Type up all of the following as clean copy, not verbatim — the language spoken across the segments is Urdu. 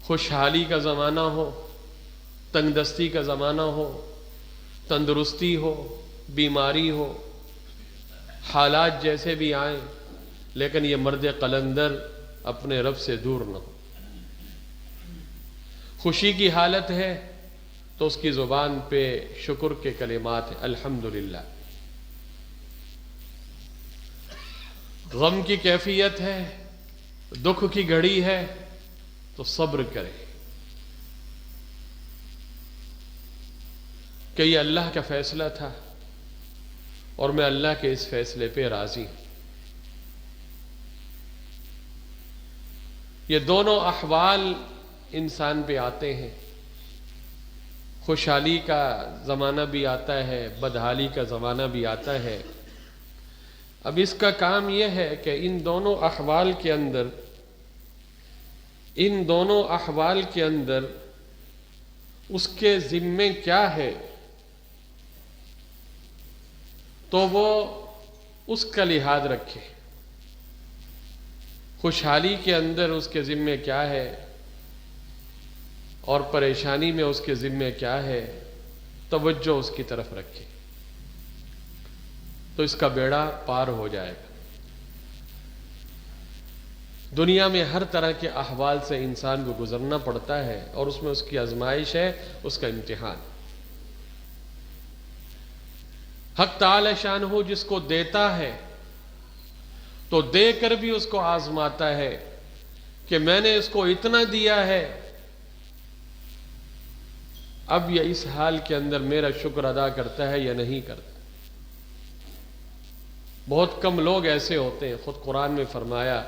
خوشحالی کا زمانہ ہو، تنگ دستی کا زمانہ ہو، تندرستی ہو، بیماری ہو، حالات جیسے بھی آئیں، لیکن یہ مرد قلندر اپنے رب سے دور نہ ہو۔ خوشی کی حالت ہے تو اس کی زبان پہ شکر کے کلمات ہیں، الحمدللہ۔ غم کی کیفیت ہے، دکھ کی گھڑی ہے تو صبر کرے کہ یہ اللہ کا فیصلہ تھا اور میں اللہ کے اس فیصلے پہ راضی ہوں۔ یہ دونوں احوال انسان پہ آتے ہیں، خوشحالی کا زمانہ بھی آتا ہے، بدحالی کا زمانہ بھی آتا ہے۔ اب اس کا کام یہ ہے کہ ان دونوں احوال کے اندر اس کے ذمے کیا ہے تو وہ اس کا لحاظ رکھے۔ خوشحالی کے اندر اس کے ذمے کیا ہے اور پریشانی میں اس کے ذمے کیا ہے، توجہ اس کی طرف رکھے تو اس کا بیڑا پار ہو جائے گا۔ دنیا میں ہر طرح کے احوال سے انسان کو گزرنا پڑتا ہے اور اس میں اس کی آزمائش ہے، اس کا امتحان۔ حق تعالی شانہ جس کو دیتا ہے تو دے کر بھی اس کو آزماتا ہے کہ میں نے اس کو اتنا دیا ہے، اب یہ اس حال کے اندر میرا شکر ادا کرتا ہے یا نہیں کرتا۔ بہت کم لوگ ایسے ہوتے ہیں، خود قرآن میں فرمایا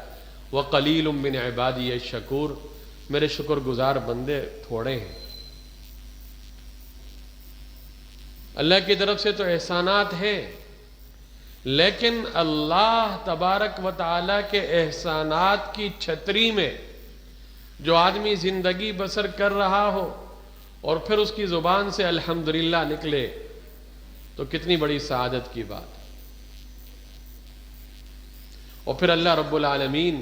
وَقَلِيلٌ مِّنْ عِبَادِيَ الشَّكُورُ، میرے شکر گزار بندے تھوڑے ہیں۔ اللہ کی طرف سے تو احسانات ہیں، لیکن اللہ تبارک و تعالیٰ کے احسانات کی چھتری میں جو آدمی زندگی بسر کر رہا ہو اور پھر اس کی زبان سے الحمدللہ نکلے تو کتنی بڑی سعادت کی بات۔ اور پھر اللہ رب العالمین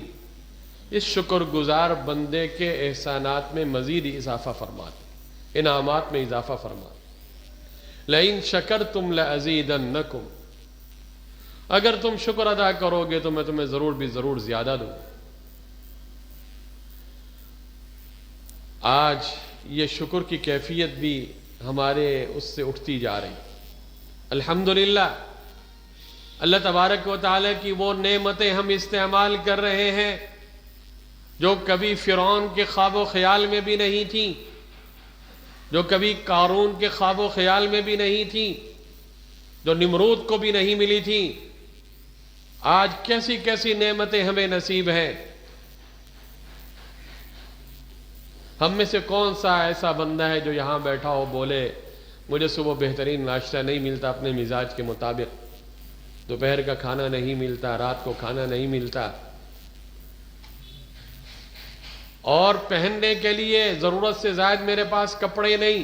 اس شکر گزار بندے کے احسانات میں مزید اضافہ فرماتے، انعامات میں اضافہ فرماتے۔ لَإِن شَكَرْتُمْ لَأَزِيدَنَّكُمْ، اگر تم شکر ادا کرو گے تو میں تمہیں ضرور بھی ضرور زیادہ دوں۔ آج یہ شکر کی کیفیت بھی ہمارے اس سے اٹھتی جا رہی۔ الحمدللہ اللہ تبارک و تعالیٰ کی وہ نعمتیں ہم استعمال کر رہے ہیں جو کبھی فرعون کے خواب و خیال میں بھی نہیں تھیں، جو کبھی قارون کے خواب و خیال میں بھی نہیں تھیں، جو نمرود کو بھی نہیں ملی تھیں۔ آج کیسی کیسی نعمتیں ہمیں نصیب ہیں۔ ہم میں سے کون سا ایسا بندہ ہے جو یہاں بیٹھا ہو بولے مجھے صبح بہترین ناشتہ نہیں ملتا اپنے مزاج کے مطابق، دوپہر کا کھانا نہیں ملتا، رات کو کھانا نہیں ملتا، اور پہننے کے لیے ضرورت سے زائد میرے پاس کپڑے نہیں،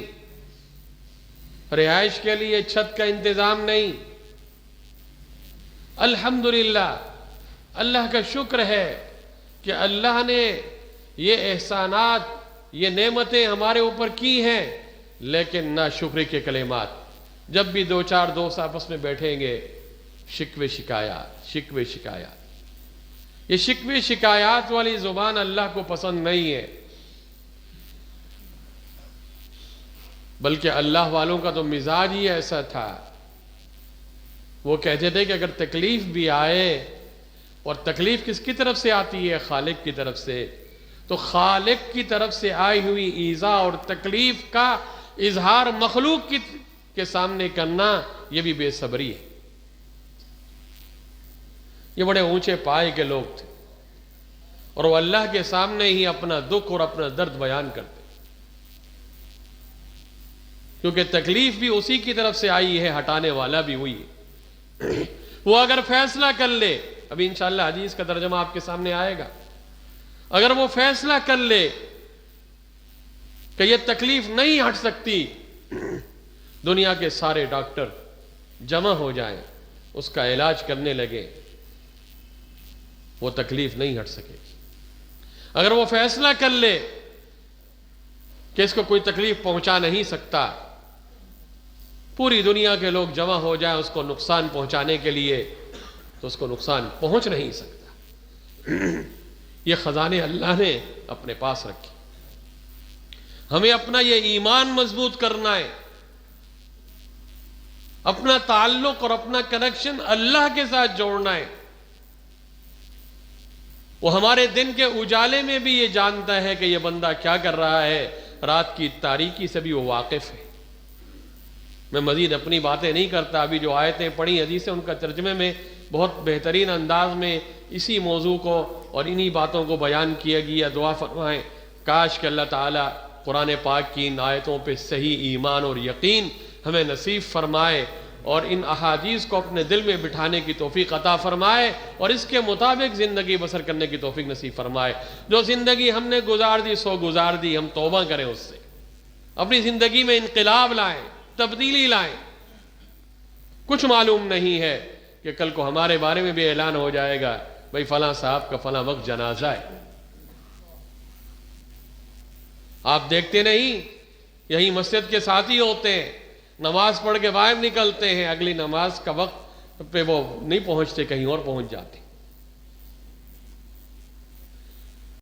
رہائش کے لیے چھت کا انتظام نہیں۔ الحمدللہ اللہ کا شکر ہے کہ اللہ نے یہ احسانات، یہ نعمتیں ہمارے اوپر کی ہیں، لیکن نہ شکر کے کلمات۔ جب بھی دو چار دوست آپس میں بیٹھیں گے، شکوے شکایات، یہ شکوے شکایات والی زبان اللہ کو پسند نہیں ہے، بلکہ اللہ والوں کا تو مزاج ہی ایسا تھا۔ وہ کہتے تھے کہ اگر تکلیف بھی آئے، اور تکلیف کس کی طرف سے آتی ہے؟ خالق کی طرف سے، تو خالق کی طرف سے آئی ہوئی ایذا اور تکلیف کا اظہار مخلوق کے سامنے کرنا یہ بھی بے صبری ہے۔ یہ بڑے اونچے پائے کے لوگ تھے اور وہ اللہ کے سامنے ہی اپنا دکھ اور اپنا درد بیان کرتے، کیونکہ تکلیف بھی اسی کی طرف سے آئی ہے، ہٹانے والا بھی وہی ہے۔ وہ اگر فیصلہ کر لے، ابھی انشاءاللہ حدیث کا ترجمہ آپ کے سامنے آئے گا، اگر وہ فیصلہ کر لے کہ یہ تکلیف نہیں ہٹ سکتی، دنیا کے سارے ڈاکٹر جمع ہو جائیں، اس کا علاج کرنے لگے، وہ تکلیف نہیں ہٹ سکے۔ اگر وہ فیصلہ کر لے کہ اس کو کوئی تکلیف پہنچا نہیں سکتا، پوری دنیا کے لوگ جمع ہو جائیں اس کو نقصان پہنچانے کے لیے تو اس کو نقصان پہنچ نہیں سکتا۔ یہ خزانے اللہ نے اپنے پاس رکھے۔ ہمیں اپنا یہ ایمان مضبوط کرنا ہے، اپنا تعلق اور اپنا کنیکشن اللہ کے ساتھ جوڑنا ہے۔ وہ ہمارے دن کے اجالے میں بھی یہ جانتا ہے کہ یہ بندہ کیا کر رہا ہے، رات کی تاریکی سے بھی وہ واقف ہے۔ میں مزید اپنی باتیں نہیں کرتا، ابھی جو آیتیں پڑھی حدیثیں ان کا ترجمے میں بہت بہترین انداز میں اسی موضوع کو اور انہی باتوں کو بیان کیا گیا۔ دعا فرمائیں کاش کہ اللہ تعالیٰ قرآن پاک کی ان آیتوں پہ صحیح ایمان اور یقین ہمیں نصیب فرمائے اور ان احادیث کو اپنے دل میں بٹھانے کی توفیق عطا فرمائے اور اس کے مطابق زندگی بسر کرنے کی توفیق نصیب فرمائے۔ جو زندگی ہم نے گزار دی سو گزار دی، ہم توبہ کریں اس سے، اپنی زندگی میں انقلاب لائیں، تبدیلی لائیں۔ کچھ معلوم نہیں ہے کہ کل کو ہمارے بارے میں بھی اعلان ہو جائے گا بھئی فلاں صاحب کا فلاں وقت جنازہ ہے۔ آپ دیکھتے نہیں، یہی مسجد کے ساتھی ہوتے ہیں، نماز پڑھ کے باہر نکلتے ہیں، اگلی نماز کا وقت پہ وہ نہیں پہنچتے، کہیں اور پہنچ جاتے۔